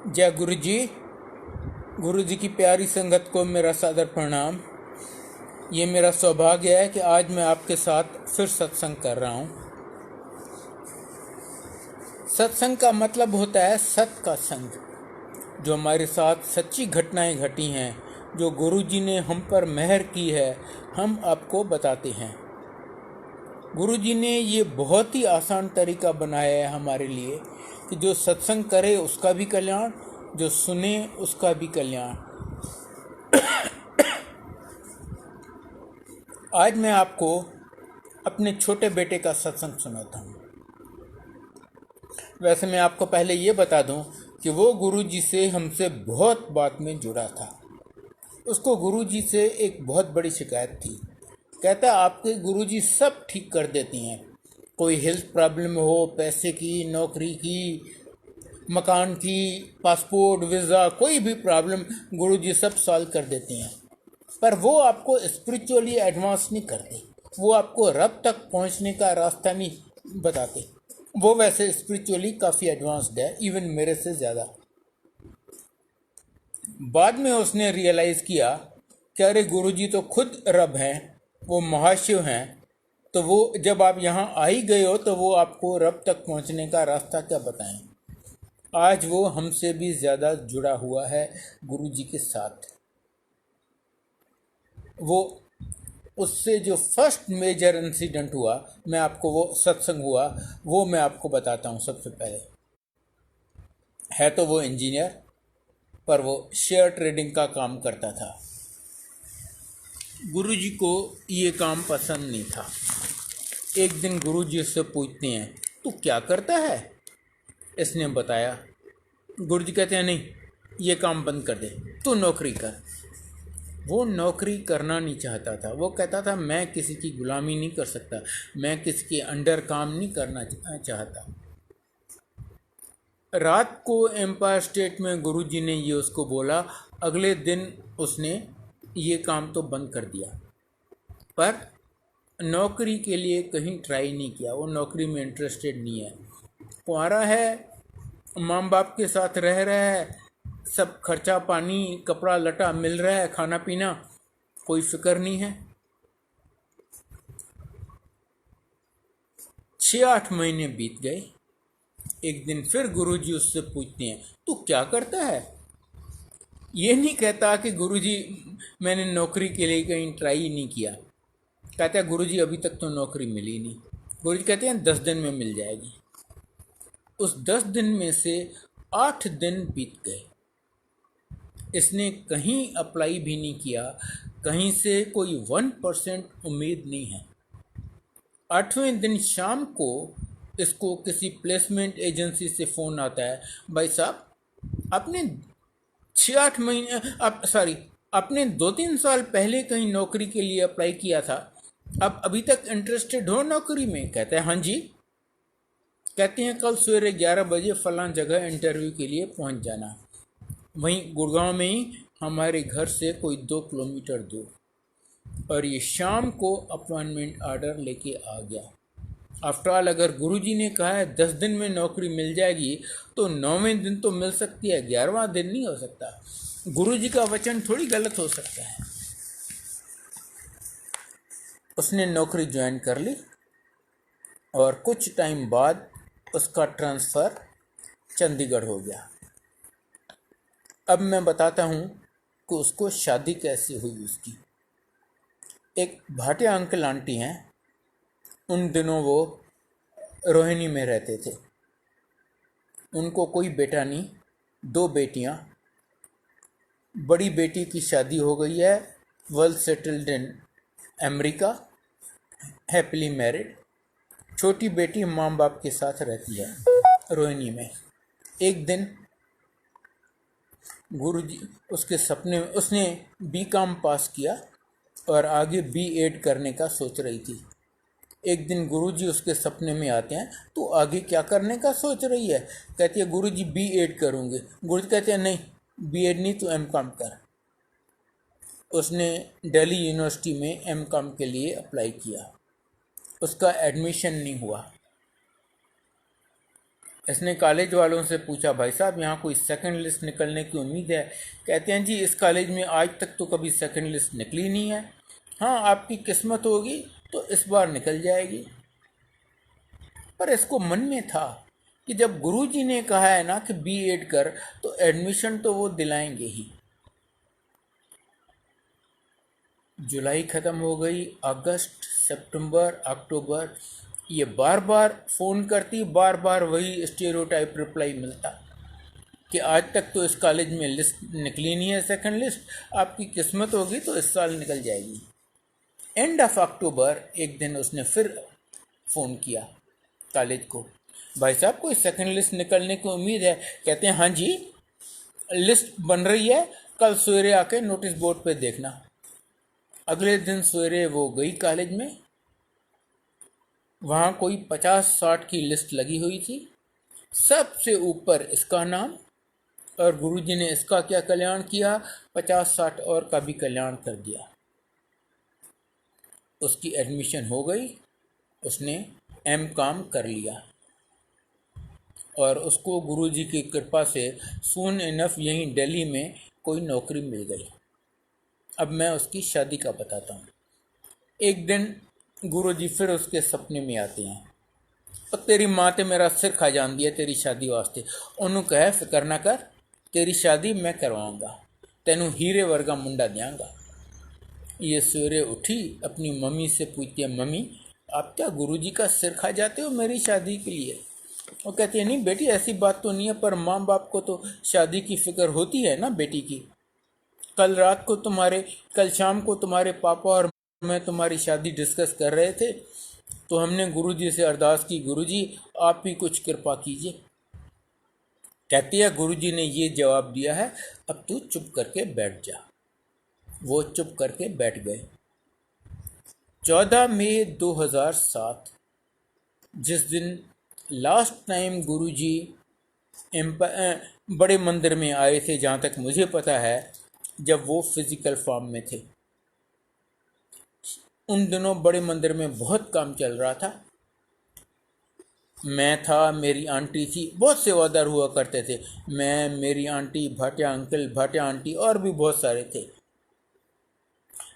जय गुरु जी की प्यारी संगत को मेरा सादर प्रणाम। ये मेरा सौभाग्य है कि आज मैं आपके साथ फिर सत्संग कर रहा हूँ। सत्संग का मतलब होता है सत का संग। जो हमारे साथ सच्ची घटनाएं घटी हैं, जो गुरु जी ने हम पर मेहर की है, हम आपको बताते हैं। गुरु जी ने ये बहुत ही आसान तरीका बनाया है हमारे लिए कि जो सत्संग करे उसका भी कल्याण, जो सुने उसका भी कल्याण। आज मैं आपको अपने छोटे बेटे का सत्संग सुनाता हूँ। वैसे मैं आपको पहले ये बता दूं कि वो गुरु जी से हमसे बहुत बात में जुड़ा था। उसको गुरु जी से एक बहुत बड़ी शिकायत थी। कहता आपके गुरु जी सब ठीक कर देती हैं, कोई हेल्थ प्रॉब्लम हो, पैसे की, नौकरी की, मकान की, पासपोर्ट, वीज़ा, कोई भी प्रॉब्लम गुरुजी सब सॉल्व कर देती हैं। पर वो आपको स्पिरिचुअली एडवांस नहीं करते, वो आपको रब तक पहुंचने का रास्ता नहीं बताते। वो वैसे स्पिरिचुअली काफ़ी एडवांस्ड है, इवन मेरे से ज़्यादा। बाद में उसने रियलाइज़ किया कि अरे गुरुजी तो खुद रब हैं, वो महाशिव हैं। तो वो जब आप यहाँ आ ही गए हो तो वो आपको रब तक पहुँचने का रास्ता क्या बताएं। आज वो हमसे भी ज़्यादा जुड़ा हुआ है गुरु जी के साथ। वो उससे जो फर्स्ट मेजर इंसिडेंट हुआ, मैं आपको वो सत्संग हुआ वो मैं आपको बताता हूँ। सबसे पहले है तो वो इंजीनियर, पर वो शेयर ट्रेडिंग का काम करता था। गुरु जी को ये काम पसंद नहीं था। एक दिन गुरु जी उससे पूछते हैं, तू क्या करता है? इसने बताया। गुरु जी कहते हैं, नहीं, ये काम बंद कर दे, तू नौकरी कर। वो नौकरी करना नहीं चाहता था। वो कहता था मैं किसी की गुलामी नहीं कर सकता, मैं किसी के अंडर काम नहीं करना चाहता। रात को एम्पायर स्टेट में गुरु जी ने ये उसको बोला। अगले दिन उसने ये काम तो बंद कर दिया, पर नौकरी के लिए कहीं ट्राई नहीं किया। वो नौकरी में इंटरेस्टेड नहीं है। कुंवारा है, माँ बाप के साथ रह रहा है, सब खर्चा पानी, कपड़ा लटा मिल रहा है, खाना पीना, कोई फिक्र नहीं है। 6-8 महीने बीत गए। एक दिन फिर गुरुजी उससे पूछते हैं, तू क्या करता है? ये नहीं कहता कि गुरुजी मैंने नौकरी के लिए कहीं ट्राई नहीं किया। कहता है गुरुजी अभी तक तो नौकरी मिली नहीं। गुरुजी कहते हैं 10 दिन में मिल जाएगी। उस 10 दिन में से 8 दिन बीत गए। इसने कहीं अप्लाई भी नहीं किया, कहीं से कोई 1% उम्मीद नहीं है। 8वें दिन शाम को इसको किसी प्लेसमेंट एजेंसी से फ़ोन आता है, भाई साहब आपने 6-8 महीने आपने 2-3 साल पहले कहीं नौकरी के लिए अप्लाई किया था, आप अभी तक इंटरेस्टेड हो नौकरी में? कहते हैं हाँ जी। कहते हैं कल सवेरे 11 बजे फलां जगह इंटरव्यू के लिए पहुंच जाना। वहीं गुड़गांव में ही हमारे घर से कोई 2 किलोमीटर दूर। और ये शाम को अपॉइंटमेंट ऑर्डर लेके आ गया। आफ्टर ऑल अगर गुरुजी ने कहा है 10 दिन में नौकरी मिल जाएगी, तो 9वें दिन तो मिल सकती है, 11वां दिन नहीं हो सकता। गुरुजी का वचन थोड़ी गलत हो सकता है। उसने नौकरी ज्वाइन कर ली और कुछ टाइम बाद उसका ट्रांसफ़र चंडीगढ़ हो गया। अब मैं बताता हूँ कि उसको शादी कैसे हुई उसकी। एक भाटिया अंकल आंटी हैं, उन दिनों वो रोहिणी में रहते थे। उनको कोई बेटा नहीं, 2 बेटियाँ। बड़ी बेटी की शादी हो गई है, well settled in America, happily married. छोटी बेटी माँ बाप के साथ रहती है रोहिणी में। एक दिन गुरुजी उसके सपने में, उसने बीकॉम पास किया और आगे B.Ed करने का सोच रही थी। एक दिन गुरुजी उसके सपने में आते हैं, तो आगे क्या करने का सोच रही है? कहती है गुरुजी B.Ed करूँगी। गुरुजी कहते हैं नहीं, B.Ed नहीं, तो M.Com कर। उसने दिल्ली यूनिवर्सिटी में M.Com के लिए अप्लाई किया। उसका एडमिशन नहीं हुआ। इसने कॉलेज वालों से पूछा, भाई साहब यहाँ कोई सेकंड लिस्ट निकलने की उम्मीद है? कहते हैं जी इस कॉलेज में आज तक तो कभी सेकंड लिस्ट निकली नहीं है। हाँ, आपकी किस्मत होगी तो इस बार निकल जाएगी। पर इसको मन में था कि जब गुरुजी ने कहा है ना कि B.Ed कर, तो एडमिशन तो वो दिलाएंगे ही। जुलाई ख़त्म हो गई, अगस्त, सितंबर, अक्टूबर, ये बार बार फ़ोन करती, बार बार वही स्टेरियोटाइप रिप्लाई मिलता कि आज तक तो इस कॉलेज में लिस्ट निकली नहीं है, सेकंड लिस्ट, आपकी किस्मत होगी तो इस साल निकल जाएगी। एंड ऑफ अक्टूबर एक दिन उसने फिर फ़ोन किया कॉलेज को, भाई साहब कोई सेकंड लिस्ट निकलने की उम्मीद है? कहते हैं हाँ जी, लिस्ट बन रही है, कल सवेरे आके नोटिस बोर्ड पे देखना। अगले दिन सवेरे वो गई कॉलेज में, वहाँ कोई 50-60 की लिस्ट लगी हुई थी, सबसे ऊपर इसका नाम, और गुरुजी ने इसका क्या कल्याण किया, 50-60 और का भी कल्याण कर दिया। उसकी एडमिशन हो गई, उसने M.Com कर लिया और उसको गुरुजी की कृपा से सून इनफ यहीं दिल्ली में कोई नौकरी मिल गई। अब मैं उसकी शादी का बताता हूँ। एक दिन गुरुजी फिर उसके सपने में आते हैं, और तेरी माँ ते मेरा सिर खा जाती है तेरी शादी वास्ते। उन्होंने कहा फिक्र ना कर, तेरी शादी मैं करवाऊँगा, तेनू हीरे वर्गा मुंडा देंगा। ये सवेरे उठी, अपनी मम्मी से पूछती है, मम्मी आप क्या गुरुजी का सिर खा जाते हो मेरी शादी के लिए? वो कहती है नहीं बेटी, ऐसी बात तो नहीं है, पर माँ बाप को तो शादी की फिक्र होती है ना बेटी की। कल शाम को तुम्हारे पापा और मैं तुम्हारी शादी डिस्कस कर रहे थे, तो हमने गुरुजी से अरदास की, गुरुजी आप ही कुछ कृपा कीजिए। कहती है गुरुजी ने ये जवाब दिया है, अब तू चुप करके बैठ जा। वो चुप करके बैठ गए। 14 मई 2007, जिस दिन लास्ट टाइम गुरुजी बड़े मंदिर में आए थे, जहाँ तक मुझे पता है, जब वो फिजिकल फॉर्म में थे। उन दिनों बड़े मंदिर में बहुत काम चल रहा था। मैं था, मेरी आंटी थी, बहुत सेवादार हुआ करते थे। मैं, मेरी aunty, Bhatia uncle, Bhatia aunty और भी बहुत सारे थे।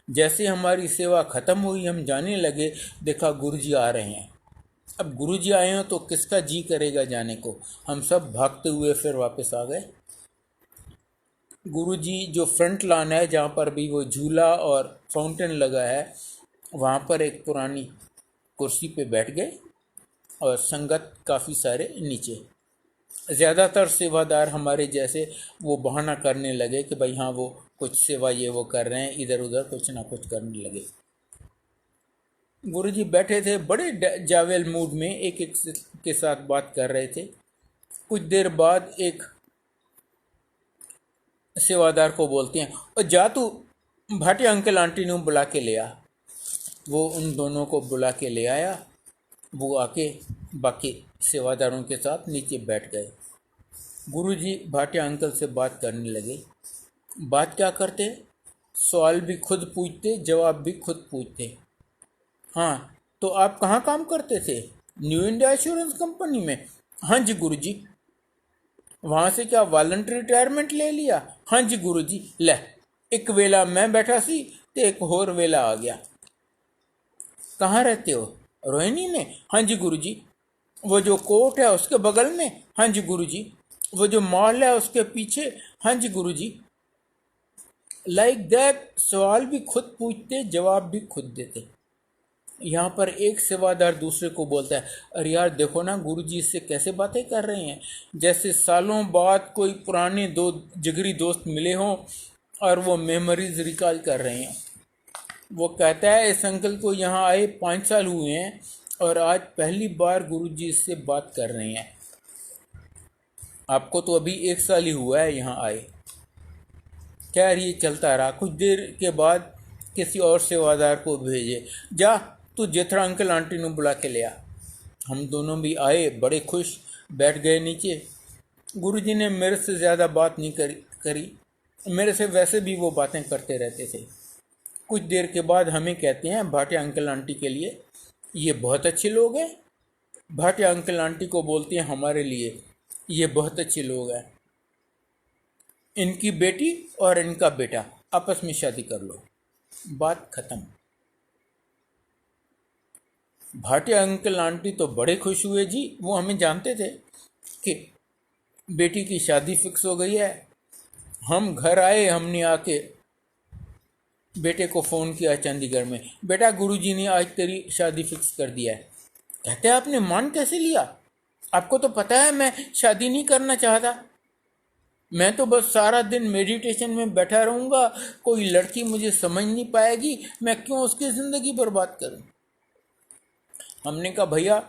जैसे हमारी सेवा ख़त्म हुई, हम जाने लगे, देखा गुरुजी आ रहे हैं। अब गुरुजी आए हो तो किसका जी करेगा जाने को। हम सब भागते हुए फिर वापस आ गए। गुरुजी जो फ्रंट लॉन है, जहाँ पर भी वो झूला और फाउंटेन लगा है, वहाँ पर एक पुरानी कुर्सी पे बैठ गए और संगत काफ़ी सारे नीचे। ज़्यादातर सेवादार हमारे जैसे वो बहाना करने लगे कि भाई हाँ वो कुछ सेवा ये वो कर रहे हैं, इधर उधर कुछ ना कुछ करने लगे। गुरुजी बैठे थे बड़े जावेल मूड में, एक एक के साथ बात कर रहे थे। कुछ देर बाद एक सेवादार को बोलते हैं, और जा तू भाटिया अंकल आंटी ने बुला के ले आ। वो उन दोनों को बुला के ले आया। वो आके बाकी सेवादारों के साथ नीचे बैठ गए। गुरुजी भाटिया अंकल से बात करने लगे। बात क्या करते, सवाल भी खुद पूछते, जवाब भी खुद पूछते। हाँ, तो आप कहाँ काम करते थे? न्यू इंडिया इंश्योरेंस कंपनी में। हाँ जी गुरुजी। वहाँ से क्या वॉलंटरी रिटायरमेंट ले लिया? हाँ जी गुरुजी। ले, एक वेला मैं बैठा सी तो एक और वेला आ गया। कहाँ रहते हो? रोहिणी में। हाँ जी गुरुजी। वो जो कोर्ट है उसके बगल में? हाँ जी गुरुजी। वो जो मॉल है उसके पीछे? हाँ जी गुरुजी। लाइक दैट, सवाल भी खुद पूछते, जवाब भी खुद देते। यहाँ पर एक सेवादार दूसरे को बोलता है, अरे यार देखो ना गुरुजी इससे कैसे बातें कर रहे हैं, जैसे सालों बाद कोई पुराने दो जिगरी दोस्त मिले हों और वो मेमोरीज रिकॉल कर रहे हैं। वो कहता है इस अंकल को यहाँ आए 5 साल हुए हैं और आज पहली बार गुरुजी इससे बात कर रहे हैं। आपको तो अभी 1 साल ही हुआ है यहाँ आए। खैर ये चलता रहा। कुछ देर के बाद किसी और सेवादार को भेजे, जा तू जेठरा अंकल आंटी ने बुला के ले आ। हम दोनों भी आए, बड़े खुश, बैठ गए नीचे। गुरुजी ने मेरे से ज़्यादा बात नहीं करी। मेरे से वैसे भी वो बातें करते रहते थे। कुछ देर के बाद हमें कहते हैं, भाटिया अंकल आंटी के लिए, ये बहुत अच्छे लोग हैं, भाटिया अंकल आंटी को बोलते हैं हमारे लिए ये बहुत अच्छे लोग हैं, इनकी बेटी और इनका बेटा आपस में शादी कर लो, बात खत्म। भाटिया अंकल आंटी तो बड़े खुश हुए जी, वो हमें जानते थे कि बेटी की शादी फिक्स हो गई है। हम घर आए, हमने आके बेटे को फ़ोन किया चंडीगढ़ में, बेटा गुरुजी ने आज तेरी शादी फिक्स कर दिया है। कहते हैं आपने मान कैसे लिया, आपको तो पता है मैं शादी नहीं करना चाहता, मैं तो बस सारा दिन मेडिटेशन में बैठा रहूँगा, कोई लड़की मुझे समझ नहीं पाएगी, मैं क्यों उसकी ज़िंदगी बर्बाद करूँ। हमने कहा भैया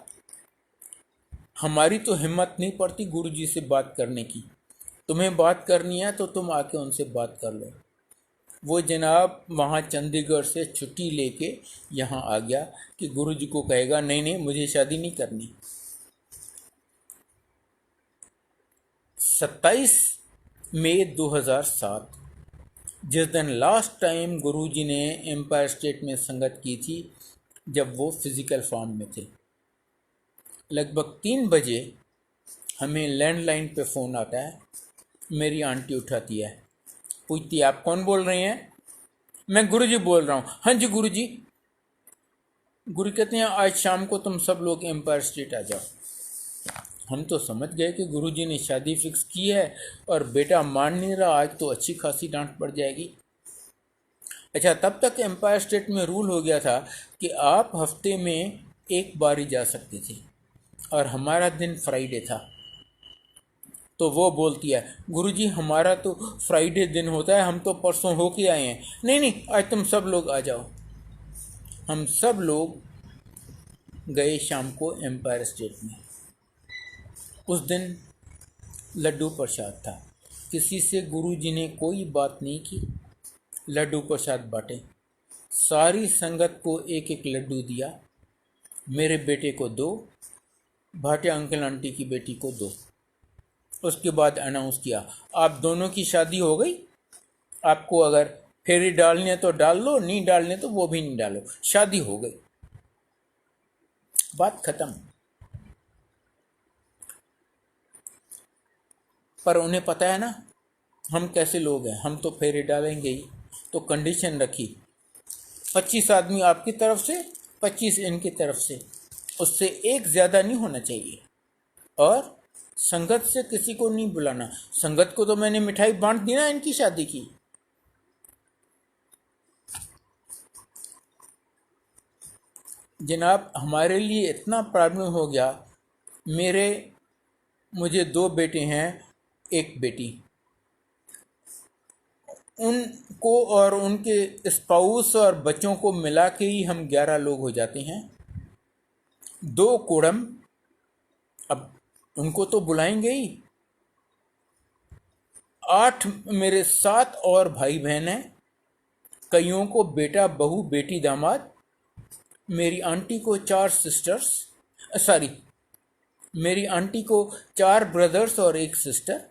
हमारी तो हिम्मत नहीं पड़ती गुरुजी से बात करने की, तुम्हें बात करनी है तो तुम आके उनसे बात कर लो। वो जनाब वहाँ चंडीगढ़ से छुट्टी लेके यहाँ आ गया कि गुरुजी को कहेगा नहीं नहीं मुझे शादी नहीं करनी। 27 मई 2007 जिस दिन लास्ट टाइम गुरुजी ने एम्पायर स्टेट में संगत की थी, जब वो फिज़िकल फॉर्म में थे, लगभग 3 बजे हमें लैंडलाइन पे फ़ोन आता है। मेरी आंटी उठाती है, पूछती है आप कौन बोल रहे हैं। मैं गुरुजी बोल रहा हूँ। हाँ जी गुरुजी। गुरु कहते हैं आज शाम को तुम सब लोग एम्पायर स्टेट आ जाओ। हम तो समझ गए कि गुरुजी ने शादी फिक्स की है और बेटा मान नहीं रहा, आज तो अच्छी खासी डांट पड़ जाएगी। अच्छा, तब तक एम्पायर स्टेट में रूल हो गया था कि आप हफ्ते में एक बार ही जा सकते थे और हमारा दिन फ्राइडे था। तो वो बोलती है गुरुजी हमारा तो फ्राइडे दिन होता है, हम तो परसों होके आए हैं। नहीं नहीं आज तुम सब लोग आ जाओ। हम सब लोग गए शाम को एम्पायर स्टेट में। उस दिन लड्डू प्रसाद था, किसी से गुरुजी ने कोई बात नहीं की, लड्डू प्रसाद बांटे, सारी संगत को एक एक लड्डू दिया। मेरे बेटे को 2, भाटिया अंकल आंटी की बेटी को 2। उसके बाद अनाउंस किया आप दोनों की शादी हो गई, आपको अगर फेरी डालनी है तो डाल लो, नहीं डालने तो वो भी नहीं डालो, शादी हो गई, बात खत्म। पर उन्हें पता है ना हम कैसे लोग हैं, हम तो फेरी डालेंगे ही। तो कंडीशन रखी 25 आदमी आपकी तरफ से, 25 इनकी तरफ से, उससे एक ज़्यादा नहीं होना चाहिए, और संगत से किसी को नहीं बुलाना। संगत को तो मैंने मिठाई बांट दी ना इनकी शादी की। जनाब हमारे लिए इतना प्रॉब्लम हो गया, मुझे 2 बेटे हैं, एक बेटी, उनको और उनके स्पाउस और बच्चों को मिला के ही हम 11 लोग हो जाते हैं। 2 कोड़म, अब उनको तो बुलाएंगे ही। 8 मेरे 7 और भाई बहन हैं, कईयों को बेटा बहू बेटी दामाद। मेरी आंटी को 4 सिस्टर्स, सॉरी मेरी आंटी को 4 ब्रदर्स और 1 सिस्टर।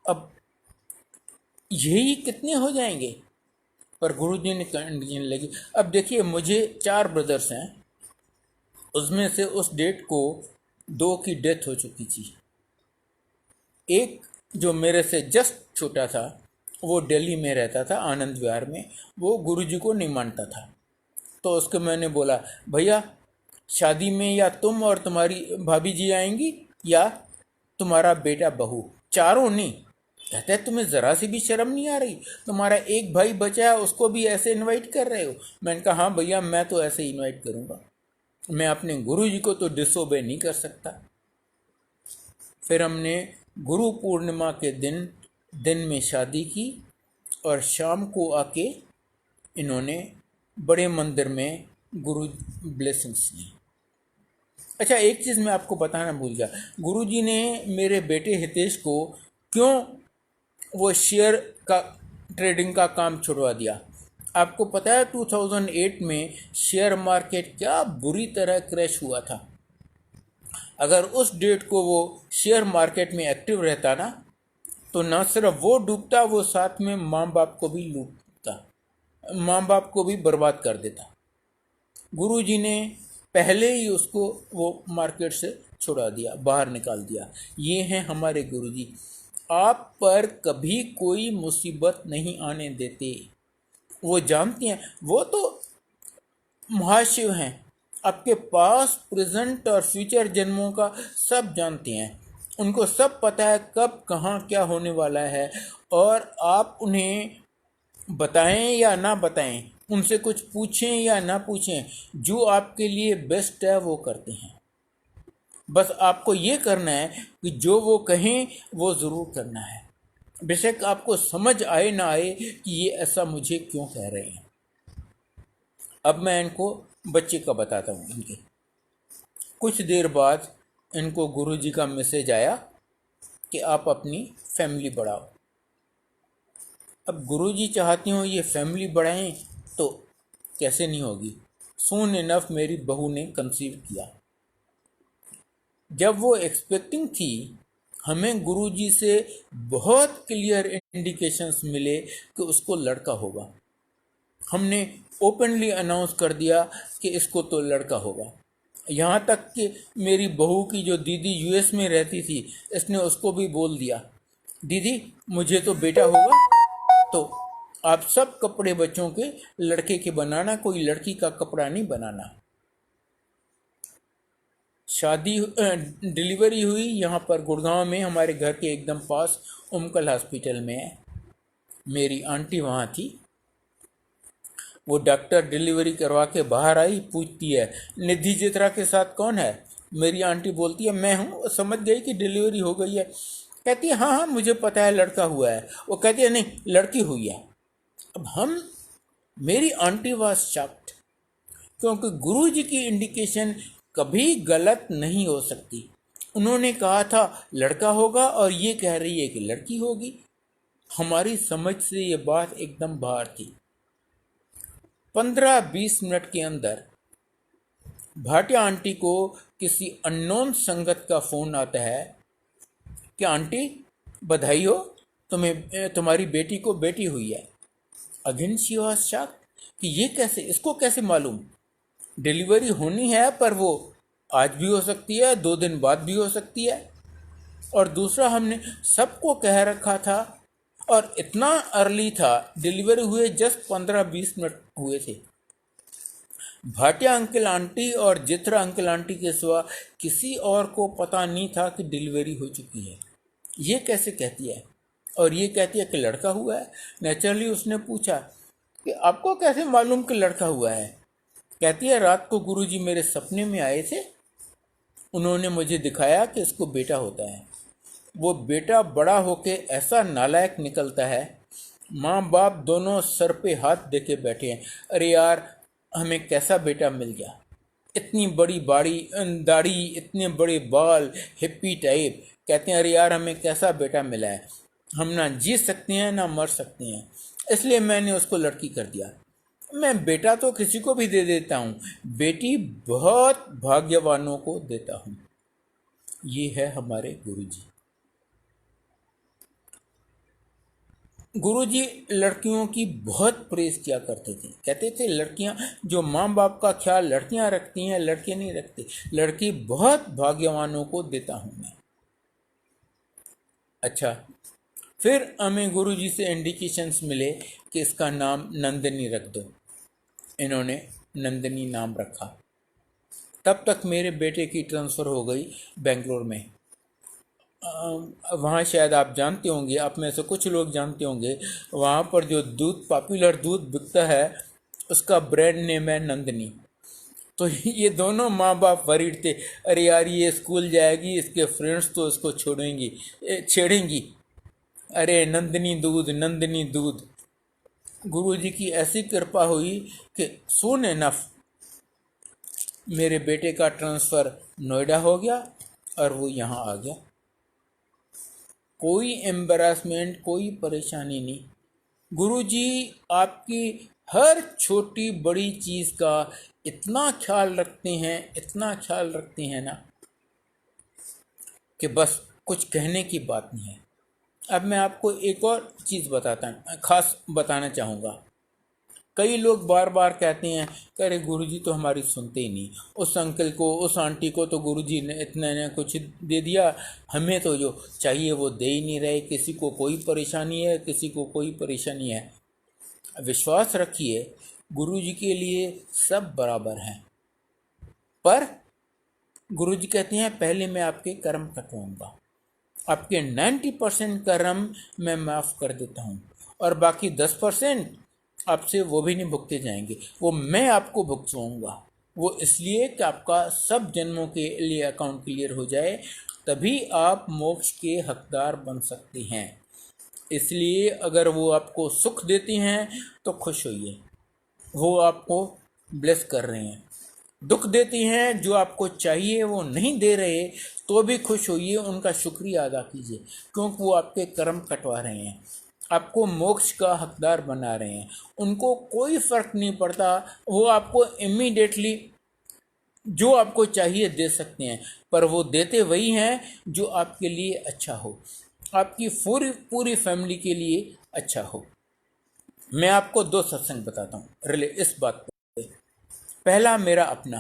अब यही कितने हो जाएंगे, पर गुरुजी ने कंडीशन लगी। अब देखिए मुझे 4 ब्रदर्स हैं, उसमें से उस डेट को 2 की डेथ हो चुकी थी। एक जो मेरे से जस्ट छोटा था वो दिल्ली में रहता था, आनंद विहार में, वो गुरुजी को नहीं मानता था। तो उसको मैंने बोला भैया शादी में या तुम और तुम्हारी भाभी जी आएंगी या तुम्हारा बेटा बहू, चारों नहीं। कहते हैं तुम्हें ज़रा सी भी शर्म नहीं आ रही, तुम्हारा एक भाई बचा है उसको भी ऐसे इनवाइट कर रहे हो। मैंने कहा हाँ भैया मैं तो ऐसे इनवाइट करूँगा, मैं अपने गुरुजी को तो डिसोबे नहीं कर सकता। फिर हमने गुरु पूर्णिमा के दिन में शादी की और शाम को आके इन्होंने बड़े मंदिर में गुरु ब्लेसिंग्स ली। अच्छा, एक चीज़ मैं आपको बताना भूल गया, गुरुजी ने मेरे बेटे हितेश को क्यों वो शेयर का ट्रेडिंग का काम छुड़वा दिया। आपको पता है 2008 में शेयर मार्केट क्या बुरी तरह क्रैश हुआ था। अगर उस डेट को वो शेयर मार्केट में एक्टिव रहता ना, तो न सिर्फ वो डूबता, वो साथ में माँ बाप को भी लूटता, माँ बाप को भी बर्बाद कर देता। गुरुजी ने पहले ही उसको वो मार्केट से छुड़ा दिया, बाहर निकाल दिया। ये हैं हमारे गुरुजी। आप पर कभी कोई मुसीबत नहीं आने देते। वो जानती हैं, वो तो महाशिव हैं, आपके पास प्रेजेंट और फ्यूचर जन्मों का सब जानते हैं। उनको सब पता है कब कहाँ क्या होने वाला है, और आप उन्हें बताएं या ना बताएं, उनसे कुछ पूछें या ना पूछें, जो आपके लिए बेस्ट है वो करते हैं। बस आपको ये करना है कि जो वो कहें वो ज़रूर करना है, बेशक आपको समझ आए ना आए कि ये ऐसा मुझे क्यों कह रहे हैं। अब मैं इनको बच्चे का बताता हूँ। इनके कुछ देर बाद इनको गुरुजी का मैसेज आया कि आप अपनी फैमिली बढ़ाओ। अब गुरुजी चाहती हूँ ये फैमिली बढ़ाएं तो कैसे नहीं होगी। सून इनफ मेरी बहू ने कंसीव किया। जब वो एक्सपेक्टिंग थी, हमें गुरुजी से बहुत क्लियर इंडिकेशंस मिले कि उसको लड़का होगा। हमने ओपनली अनाउंस कर दिया कि इसको तो लड़का होगा। यहाँ तक कि मेरी बहू की जो दीदी यूएस में रहती थी, इसने उसको भी बोल दिया, दीदी मुझे तो बेटा होगा, तो आप सब कपड़े बच्चों के लड़के के बनाना, कोई लड़की का कपड़ा नहीं बनाना। शादी डिलीवरी हुई यहाँ पर गुड़गांव में, हमारे घर के एकदम पास उमकल हॉस्पिटल में है। मेरी आंटी वहाँ थी। वो डॉक्टर डिलीवरी करवा के बाहर आई, पूछती है निधि चित्रा के साथ कौन है। मेरी आंटी बोलती है मैं हूँ। समझ गई कि डिलीवरी हो गई है। कहती है हाँ हाँ मुझे पता है लड़का हुआ है। वो कहती है नहीं लड़की हुई है। अब मेरी आंटी वाज शॉक्ड, क्योंकि गुरु जी की इंडिकेशन कभी गलत नहीं हो सकती। उन्होंने कहा था लड़का होगा और ये कह रही है कि लड़की होगी। हमारी समझ से ये बात एकदम बाहर थी। 15-20 मिनट के अंदर भाटिया आंटी को किसी अननोन संगत का फोन आता है कि आंटी बधाई हो, तुम्हारी बेटी को बेटी हुई है। अगेन शी वाज शॉक्ड कि ये कैसे, इसको कैसे मालूम। डिलीवरी होनी है पर वो आज भी हो सकती है, 2 दिन बाद भी हो सकती है। और दूसरा, हमने सबको कह रखा था और इतना अर्ली था, डिलीवरी हुए जस्ट 15-20 मिनट हुए थे। भाटिया अंकल आंटी और जित्रा अंकल आंटी के सिवा किसी और को पता नहीं था कि डिलीवरी हो चुकी है। ये कैसे कहती है, और ये कहती है कि लड़का हुआ है। नेचुरली उसने पूछा कि आपको कैसे मालूम कि लड़का हुआ है। कहती है रात को गुरुजी मेरे सपने में आए थे, उन्होंने मुझे दिखाया कि इसको बेटा होता है। वो बेटा बड़ा होके ऐसा नालायक निकलता है, माँ बाप दोनों सर पे हाथ देके बैठे हैं। अरे यार हमें कैसा बेटा मिल गया, इतनी बड़ी दाढ़ी, इतने बड़े बाल, हिप्पी टाइप। कहते हैं अरे यार हमें कैसा बेटा मिला है, हम ना जी सकते हैं ना मर सकते हैं, इसलिए मैंने उसको लड़की कर दिया। मैं बेटा तो किसी को भी दे देता हूँ, बेटी बहुत भाग्यवानों को देता हूँ। ये है हमारे गुरुजी। गुरुजी लड़कियों की बहुत प्रेज किया करते थे। कहते थे लड़कियां, जो माँ बाप का ख्याल लड़कियां रखती हैं लड़के नहीं रखते, लड़की बहुत भाग्यवानों को देता हूँ मैं। अच्छा, फिर हमें गुरुजी से इंडिकेशंस मिले कि इसका नाम नंदिनी रख दो। इन्होंने नंदिनी नाम रखा। तब तक मेरे बेटे की ट्रांसफ़र हो गई बेंगलोर में। वहाँ शायद आप जानते होंगे, आप में से कुछ लोग जानते होंगे, वहाँ पर जो दूध, पॉपुलर दूध बिकता है, उसका ब्रांड नेम है नंदिनी। तो ये दोनों माँ बाप वरीड थे, अरे यार ये स्कूल जाएगी, इसके फ्रेंड्स तो इसको छेड़ेंगी, अरे नंदिनी दूध, नंदिनी दूध। गुरुजी की ऐसी कृपा हुई कि सून इनफ मेरे बेटे का ट्रांसफ़र नोएडा हो गया और वो यहाँ आ गया। कोई एम्बेरसमेंट, कोई परेशानी नहीं। गुरुजी आपकी हर छोटी बड़ी चीज़ का इतना ख्याल रखते हैं, इतना ख्याल रखते हैं ना, कि बस कुछ कहने की बात नहीं है। अब मैं आपको एक और चीज़ खास बताना चाहूँगा। कई लोग बार बार कहते हैं कि अरे गुरुजी तो हमारी सुनते ही नहीं, उस अंकल को उस आंटी को तो गुरुजी ने इतना ने कुछ दे दिया, हमें तो जो चाहिए वो दे ही नहीं रहे, किसी को कोई परेशानी है, किसी को कोई परेशानी है। विश्वास रखिए, गुरुजी के लिए सब बराबर हैं, पर गुरुजी कहते हैं पहले मैं आपके कर्म कटवाऊंगा, आपके 90% कर्म मैं माफ़ कर देता हूँ, और बाकी 10% आपसे वो भी नहीं भुगते जाएंगे, वो मैं आपको भुगतवाऊंगा। वो इसलिए कि आपका सब जन्मों के लिए अकाउंट क्लियर हो जाए, तभी आप मोक्ष के हकदार बन सकते हैं। इसलिए अगर वो आपको सुख देती हैं तो खुश होइए, वो आपको ब्लेस कर रहे हैं। दुख देती हैं, जो आपको चाहिए वो नहीं दे रहे, तो भी खुश होइए, उनका शुक्रिया अदा कीजिए, क्योंकि वो आपके कर्म कटवा रहे हैं, आपको मोक्ष का हकदार बना रहे हैं। उनको कोई फ़र्क नहीं पड़ता, वो आपको इमीडिएटली जो आपको चाहिए दे सकते हैं, पर वो देते वही हैं जो आपके लिए अच्छा हो, आपकी पूरी पूरी फैमिली के लिए अच्छा हो। मैं आपको 2 सत्संग बताता हूँ रिले इस बात पे। पहला मेरा अपना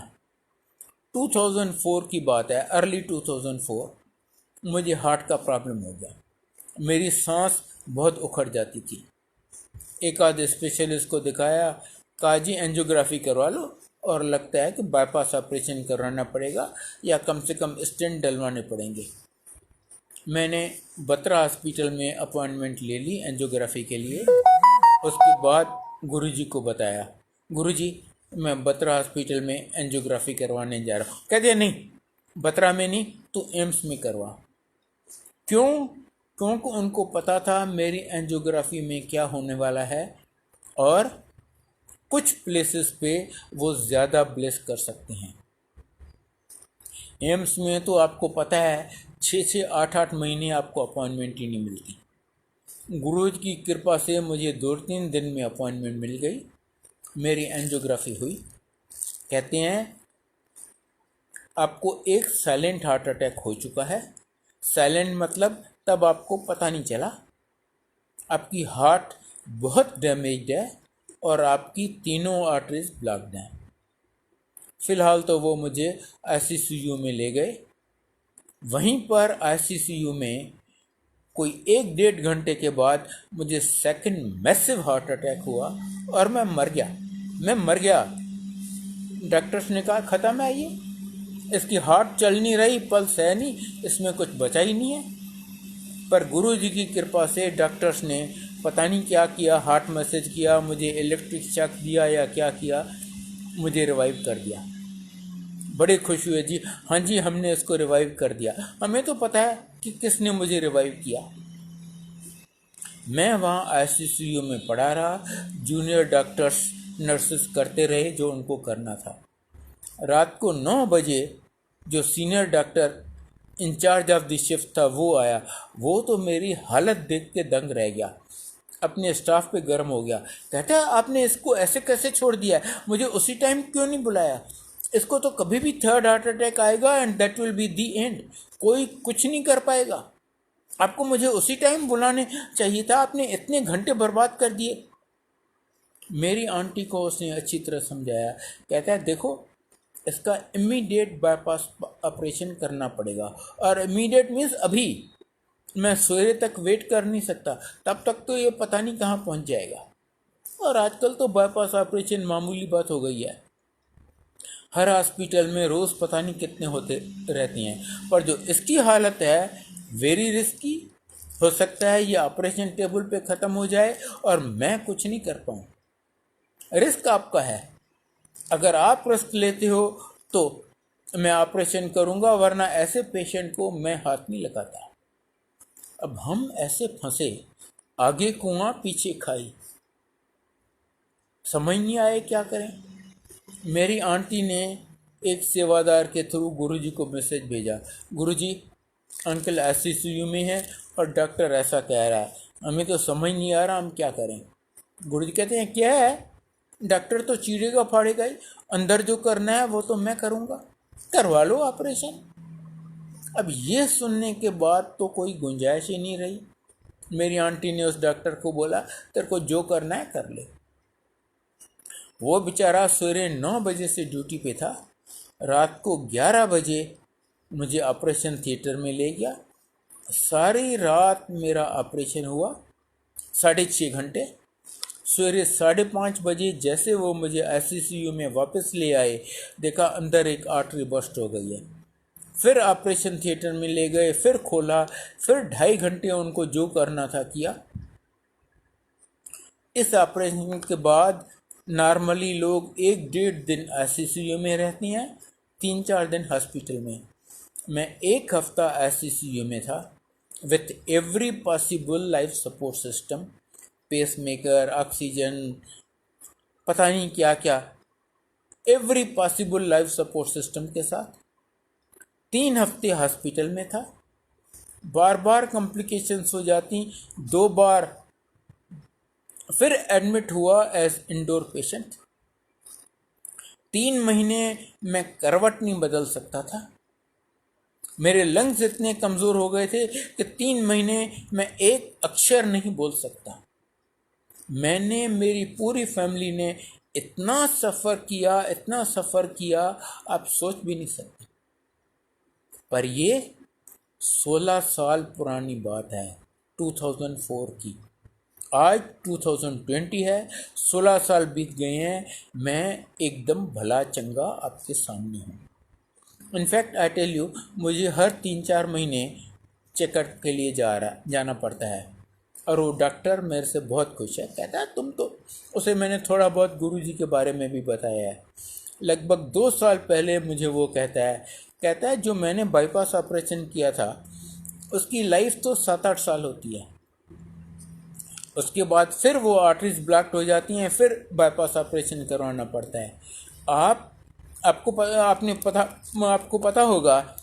2004 की बात है, अर्ली 2004, मुझे हार्ट का प्रॉब्लम हो गया, मेरी सांस बहुत उखड़ जाती थी। एक आध स्पेशलिस्ट को दिखाया, कहा जी एंजियोग्राफी करवा लो, और लगता है कि बाईपास ऑपरेशन कराना पड़ेगा या कम से कम स्टेंट डलवाने पड़ेंगे। मैंने बत्रा हॉस्पिटल में अपॉइंटमेंट ले ली एंजियोग्राफी के लिए। उसके बाद गुरुजी को बताया, गुरुजी मैं बत्रा हॉस्पिटल में एंजियोग्राफी करवाने जा रहा हूँ। कहते नहीं, बत्रा में नहीं, तू एम्स में करवा। क्यों? क्योंकि उनको पता था मेरी एंजियोग्राफी में क्या होने वाला है, और कुछ प्लेसेस पे वो ज़्यादा ब्लेस कर सकते हैं। एम्स में तो आपको पता है 6-6, 8-8 महीने आपको अपॉइंटमेंट ही नहीं मिलती। गुरुजी की कृपा से मुझे 2-3 दिन में अपॉइंटमेंट मिल गई, मेरी एंजियोग्राफी हुई। कहते हैं आपको एक साइलेंट हार्ट अटैक हो चुका है। साइलेंट मतलब तब आपको पता नहीं चला, आपकी हार्ट बहुत डैमेज्ड है और आपकी तीनों आर्टरीज ब्लॉक्ड हैं। फ़िलहाल तो वो मुझे आईसीयू में ले गए। वहीं पर आईसीयू में कोई 1-1.5 घंटे के बाद मुझे सेकंड मैसिव हार्ट अटैक हुआ और मैं मर गया। डॉक्टर्स ने कहा ख़त्म है ये, इसकी हार्ट चल नहीं रही, पल्स है नहीं, इसमें कुछ बचा ही नहीं है। पर गुरुजी की कृपा से डॉक्टर्स ने पता नहीं क्या किया, हार्ट मैसेज किया, मुझे इलेक्ट्रिक शॉक दिया या क्या किया, मुझे रिवाइव कर दिया। बड़े खुश हुए जी, हाँ जी हमने इसको रिवाइव कर दिया। हमें तो पता है कि किसने मुझे रिवाइव किया। मैं वहाँ आईसीयू में पड़ा रहा, जूनियर डॉक्टर्स नर्सेस करते रहे जो उनको करना था। रात को 9 बजे जो senior doctor in charge of the shift था वो आया। वो तो मेरी हालत देख के दंग रह गया, अपने स्टाफ पे गर्म हो गया। कहता है आपने इसको ऐसे कैसे छोड़ दिया, मुझे उसी टाइम क्यों नहीं बुलाया, इसको तो कभी भी थर्ड हार्ट अटैक आएगा and that will be the and, कोई कुछ नहीं कर पाएगा, आपको मुझे उसी टाइम बुलाने चाहिए था, आपने इतने घंटे बर्बाद कर दिए। मेरी आंटी को उसने अच्छी तरह समझाया। कहता है देखो इसका इमीडिएट बाईपास ऑपरेशन करना पड़ेगा, और इमीडिएट मीन्स अभी, मैं सवेरे तक वेट कर नहीं सकता, तब तक तो ये पता नहीं कहाँ पहुँच जाएगा। और आजकल तो बाईपास ऑपरेशन मामूली बात हो गई है, हर हॉस्पिटल में रोज़ पता नहीं कितने होते रहती हैं। पर जो इसकी हालत है वेरी रिस्की, हो सकता है ये ऑपरेशन टेबल पे ख़त्म हो जाए और मैं कुछ नहीं कर पाऊँ। रिस्क आपका है, अगर आप रिस्क लेते हो तो मैं ऑपरेशन करूँगा, वरना ऐसे पेशेंट को मैं हाथ नहीं लगाता। अब हम ऐसे फंसे, आगे कुआं पीछे खाई, समझ नहीं आए क्या करें। मेरी आंटी ने एक सेवादार के थ्रू गुरुजी को मैसेज भेजा, गुरुजी अंकल आईसीयू में है और डॉक्टर ऐसा कह रहा है, हमें तो समझ नहीं आ रहा हम क्या करें। गुरुजी कहते हैं क्या है, डॉक्टर तो चीरेगा फाड़ेगा ही, अंदर जो करना है वो तो मैं करूँगा, करवा लो ऑपरेशन। अब ये सुनने के बाद तो कोई गुंजाइश ही नहीं रही। मेरी आंटी ने उस डॉक्टर को बोला तेरे को जो करना है कर ले। वो बेचारा सवेरे 9 बजे से ड्यूटी पे था, रात को 11 बजे मुझे ऑपरेशन थिएटर में ले गया। सारी रात मेरा ऑपरेशन हुआ, 6.5 घंटे। सवेरे 5:30 बजे जैसे वो मुझे ICCU में वापस ले आए, देखा अंदर एक आर्टरी बस्ट हो गई है। फिर ऑपरेशन थिएटर में ले गए, फिर खोला, फिर 2.5 घंटे उनको जो करना था किया। इस ऑपरेशन के बाद नॉर्मली लोग 1-1.5 दिन ICCU में रहती हैं, 3-4 दिन हॉस्पिटल में। मैं 1 हफ्ता ICCU में था with every possible life support system, pacemaker, oxygen, पता नहीं क्या क्या, every possible life support system के साथ 3 हफ्ते हॉस्पिटल में था। बार बार कॉम्प्लिकेशंस हो जाती, 2 बार फिर एडमिट हुआ एज इंडोर पेशेंट। 3 महीने मैं करवट नहीं बदल सकता था। मेरे लंग्स इतने कमज़ोर हो गए थे कि 3 महीने मैं एक अक्षर नहीं बोल सकता। मैंने, मेरी पूरी फैमिली ने इतना सफ़र किया, इतना सफ़र किया, आप सोच भी नहीं सकते। पर ये 16 साल पुरानी बात है, 2004 की। आज 2020 है, 16 साल बीत गए हैं, मैं एकदम भला चंगा आपके सामने हूँ। इनफैक्ट आई टेल यू, मुझे हर 3-4 महीने चेकअप के लिए जाना पड़ता है। और वो डॉक्टर मेरे से बहुत खुश है, कहता है तुम तो, उसे मैंने थोड़ा बहुत गुरुजी के बारे में भी बताया है। लगभग 2 साल पहले मुझे वो कहता है जो मैंने बाईपास ऑपरेशन किया था उसकी लाइफ तो 7-8 साल होती है। उसके बाद फिर वो आर्टरीज ब्लॉक्ड हो जाती हैं, फिर बाईपास ऑपरेशन करवाना पड़ता है। आपको पता होगा,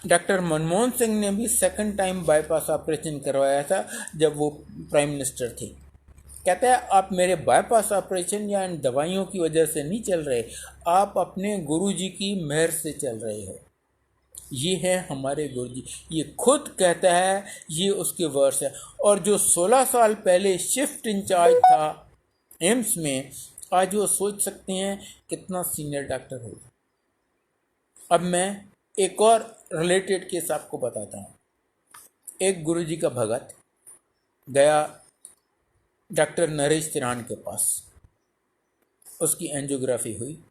डॉक्टर मनमोहन सिंह ने भी 2nd टाइम बाईपास ऑपरेशन करवाया था जब वो प्राइम मिनिस्टर थे। कहता है आप मेरे बाईपास ऑपरेशन या इन दवाइयों की वजह से नहीं चल रहे, आप अपने गुरुजी की मेहर से चल रहे हो। ये है हमारे गुरुजी, ये खुद कहता है, ये उसके वर्ड्स है। और जो 16 साल पहले शिफ्ट इंचार्ज था एम्स में, आज वो सोच सकते हैं कितना सीनियर डॉक्टर होगा। अब मैं एक और रिलेटेड केस आपको बताता हूँ। एक गुरुजी का भगत गया डॉक्टर नरेश तिरान के पास, उसकी एंजियोग्राफी हुई।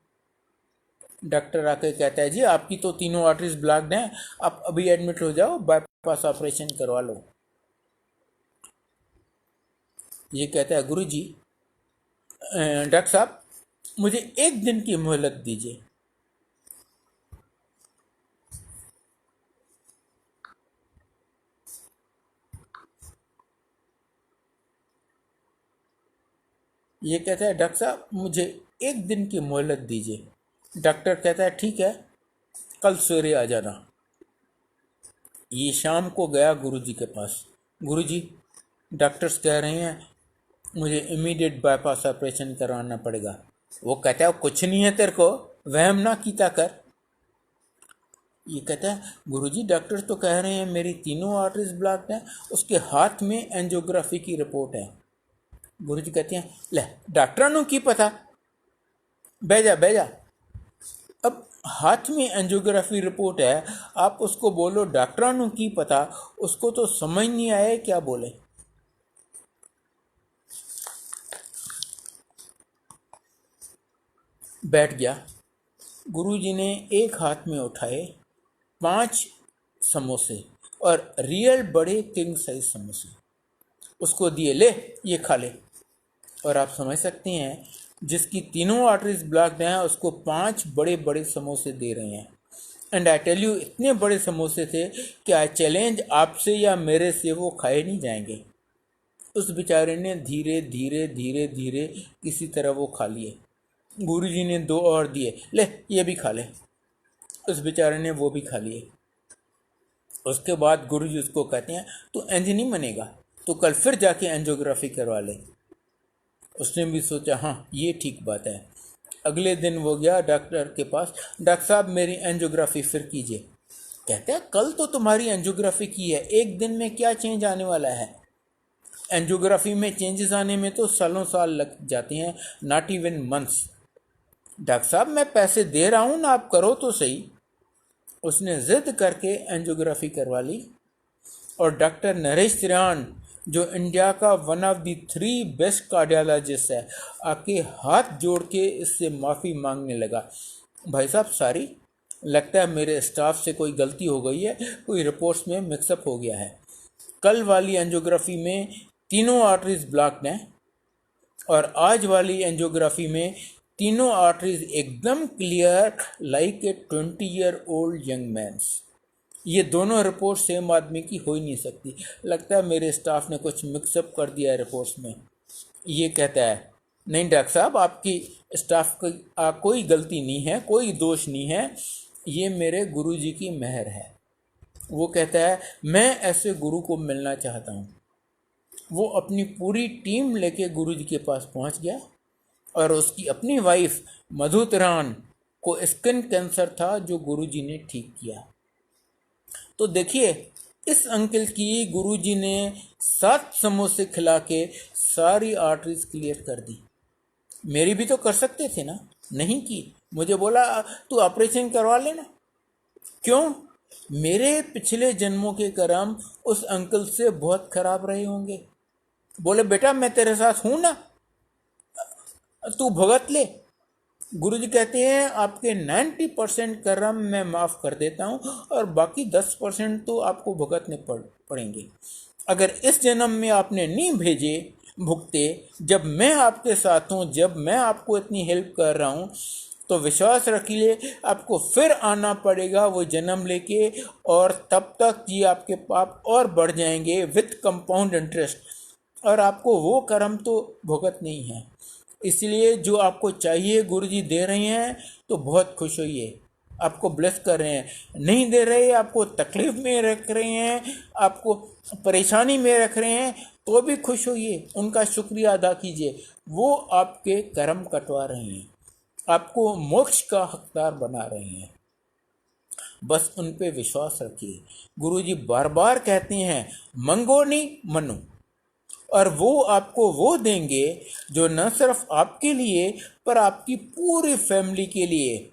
डॉक्टर आके कहता है जी आपकी तो तीनों आर्टरीज ब्लॉक्ड हैं, आप अभी एडमिट हो जाओ, बाईपास ऑपरेशन करवा लो। ये कहता है गुरुजी, डॉक्टर साहब मुझे 1 दिन की मोहलत दीजिए। ये कहता है डॉक्टर साहब मुझे 1 दिन की मोहलत दीजिए। डॉक्टर कहता है ठीक है, कल सवेरे आ जाना। ये शाम को गया गुरुजी के पास। गुरुजी, डॉक्टर्स कह रहे हैं मुझे इमीडिएट बाईपास ऑपरेशन करवाना पड़ेगा। वो कहता है कुछ नहीं है तेरे को, वहम ना कीता कर। ये कहता है गुरुजी डॉक्टर तो कह रहे हैं मेरी तीनों आर्टरीज ब्लॉक्ड हैं, उसके हाथ में एंजियोग्राफी की रिपोर्ट है। गुरुजी कहते हैं ले डॉक्टर नु की पता, बह जा। अब हाथ में एंजियोग्राफी रिपोर्ट है, आप उसको बोलो डॉक्टर नु की पता, उसको तो समझ नहीं आए क्या बोले। बैठ गया। गुरुजी ने एक हाथ में उठाए 5 समोसे और रियल बड़े किंग साइज समोसे उसको दिए, ले ये खा ले। और आप समझ सकते हैं जिसकी तीनों आर्टरीज ब्लॉक्ड हैं उसको 5 बड़े बड़े समोसे दे रहे हैं। एंड आई टेल यू, इतने बड़े समोसे थे कि आई चैलेंज आपसे या मेरे से वो खाए नहीं जाएंगे। उस बेचारे ने धीरे धीरे धीरे धीरे किसी तरह वो खा लिए। गुरुजी ने 2 और दिए, ले ये भी खा ले। उस बेचारे ने वो भी खा लिए। उसके बाद गुरुजी उसको कहते हैं तू एंज नहीं बनेगा, तो कल फिर जाके एंजियोग्राफी करवा ले। उसने भी सोचा हाँ ये ठीक बात है। अगले दिन वो गया डॉक्टर के पास, डॉक्टर साहब मेरी एंजियोग्राफी फिर कीजिए। कहते हैं कल तो तुम्हारी एंजियोग्राफी की है, 1 दिन में क्या चेंज आने वाला है। एंजियोग्राफी में चेंजेस आने में तो सालों साल लग जाते हैं, नॉट इवन मंथ्स। डॉक्टर साहब मैं पैसे दे रहा हूँ ना, आप करो तो सही। उसने जिद करके एंजियोग्राफी करवा ली और डॉक्टर नरेश त्रियान, जो इंडिया का one of the 3 best cardiologist है, आके हाथ जोड़ के इससे माफ़ी मांगने लगा। भाई साहब सॉरी, लगता है मेरे स्टाफ से कोई गलती हो गई है, कोई रिपोर्ट्स में मिक्सअप हो गया है। कल वाली एंजियोग्राफी में तीनों आर्टरीज ब्लॉक्ड हैं और आज वाली एंजियोग्राफी में तीनों आर्टरीज एकदम clear like a 20-year-old young mans. ये दोनों रिपोर्ट सेम आदमी की हो ही नहीं सकती। लगता है मेरे स्टाफ ने कुछ मिक्सअप कर दिया है रिपोर्ट्स में। ये कहता है नहीं डॉक्टर साहब, आपकी स्टाफ की कोई गलती नहीं है, कोई दोष नहीं है, ये मेरे गुरुजी की मेहर है। वो कहता है मैं ऐसे गुरु को मिलना चाहता हूँ। वो अपनी पूरी टीम लेके गुरुजी के पास पहुँच गया और उसकी अपनी वाइफ मधु तिरान को स्किन कैंसर था जो गुरुजी ने ठीक किया। तो देखिए इस अंकल की गुरुजी ने 7 समोसे खिला के सारी आर्टरीज क्लियर कर दी। मेरी भी तो कर सकते थे ना, नहीं की। मुझे बोला तू ऑपरेशन करवा लेना। क्यों? मेरे पिछले जन्मों के कर्म उस अंकल से बहुत खराब रहे होंगे। बोले बेटा मैं तेरे साथ हूं ना, तू भुगत ले। गुरुजी कहते हैं आपके 90% कर्म मैं माफ़ कर देता हूँ और बाकी 10% तो आपको भुगतने पड़ेंगे। अगर इस जन्म में आपने नहीं भेजे भुगते, जब मैं आपके साथ हूँ, जब मैं आपको इतनी हेल्प कर रहा हूँ, तो विश्वास रखिए आपको फिर आना पड़ेगा वो जन्म लेके, और तब तक ये आपके पाप और बढ़ जाएंगे विथ कंपाउंड इंटरेस्ट, और आपको वो कर्म तो भुगत नहीं है। इसलिए जो आपको चाहिए गुरुजी दे रहे हैं तो बहुत खुश होइए, आपको ब्लेस कर रहे हैं। नहीं दे रहे, आपको तकलीफ में रख रहे हैं, आपको परेशानी में रख रहे हैं, तो भी खुश होइए, उनका शुक्रिया अदा कीजिए। वो आपके कर्म कटवा रहे हैं, आपको मोक्ष का हकदार बना रहे हैं। बस उन पे विश्वास रखिए। गुरुजी बार बार कहते हैं मंगो नहीं मनो, और वो आपको वो देंगे जो न सिर्फ आपके लिए पर आपकी पूरी फैमिली के लिए,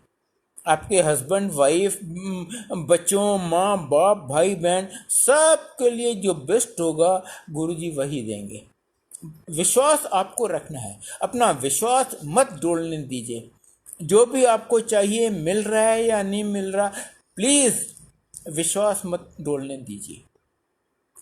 आपके हस्बैंड वाइफ, बच्चों, माँ बाप, भाई बहन, सब के लिए जो बेस्ट होगा गुरुजी वही देंगे। विश्वास आपको रखना है, अपना विश्वास मत डोलने दीजिए। जो भी आपको चाहिए मिल रहा है या नहीं मिल रहा, प्लीज़ विश्वास मत डोलने दीजिए।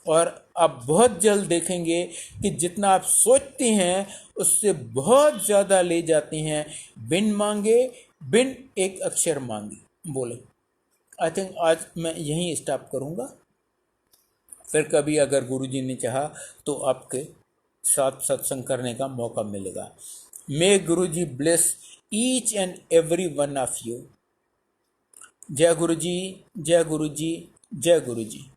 और आप बहुत जल्द देखेंगे कि जितना आप सोचते हैं उससे बहुत ज़्यादा ले जाते हैं, बिन मांगे, बिन एक अक्षर मांगे बोले। आई थिंक आज मैं यहीं स्टॉप करूँगा, फिर कभी अगर गुरुजी ने चाहा तो आपके साथ सत्संग करने का मौका मिलेगा। May Guruji bless each and every one of you. जय गुरुजी, जय गुरुजी, जय गुरुजी।